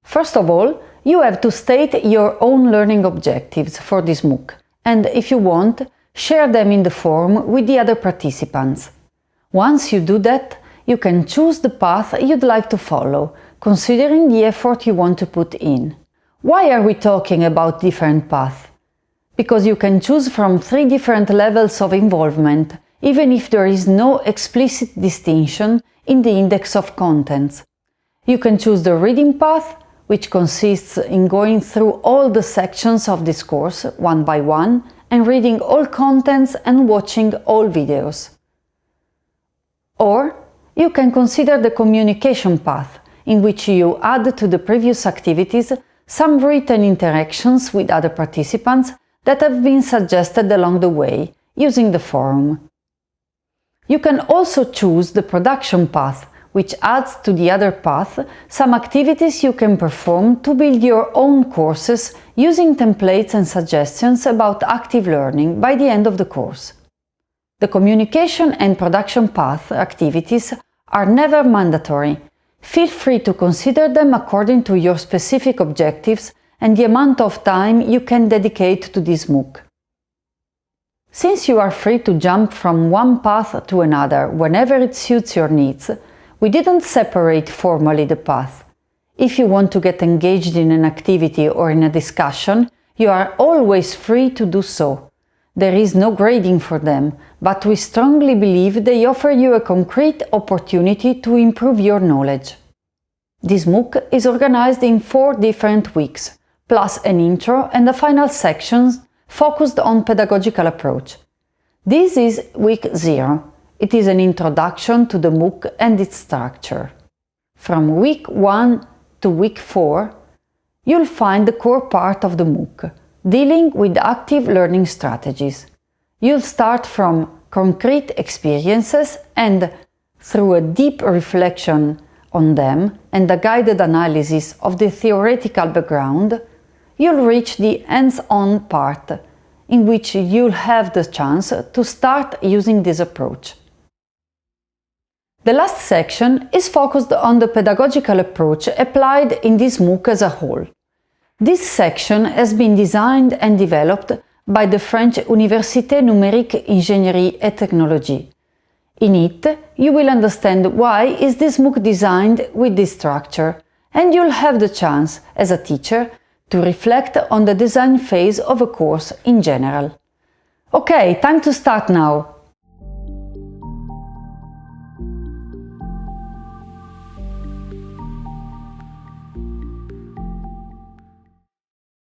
First of all, you have to state your own learning objectives for this MOOC, and if you want, share them in the forum with the other participants. Once you do that, you can choose the path you'd like to follow, considering the effort you want to put in. Why are we talking about different paths? Because you can choose from 3 different levels of involvement, even if there is no explicit distinction in the index of contents. You can choose the reading path, which consists in going through all the sections of this course, one by one, and reading all contents and watching all videos. Or you can consider the communication path, in which you add to the previous activities some written interactions with other participants that have been suggested along the way, using the forum. You can also choose the production path, which adds to the other path some activities you can perform to build your own courses using templates and suggestions about active learning by the end of the course. The communication and production path activities are never mandatory. Feel free to consider them according to your specific objectives and the amount of time you can dedicate to this MOOC. Since you are free to jump from one path to another whenever it suits your needs, we didn't separate formally the path. If you want to get engaged in an activity or in a discussion, you are always free to do so. There is no grading for them, but we strongly believe they offer you a concrete opportunity to improve your knowledge. This MOOC is organized in 4 different weeks, plus an intro and a final section focused on pedagogical approach. This is week 0. It is an introduction to the MOOC and its structure. From week 1 to week 4, you'll find the core part of the MOOC, dealing with active learning strategies. You'll start from concrete experiences and, through a deep reflection on them and a guided analysis of the theoretical background, you'll reach the hands-on part, in which you'll have the chance to start using this approach. The last section is focused on the pedagogical approach applied in this MOOC as a whole. This section has been designed and developed by the French Université Numérique Ingénierie et Technologie. In it, you will understand why is this MOOC designed with this structure, and you'll have the chance, as a teacher, to reflect on the design phase of a course in general. Okay, time to start now!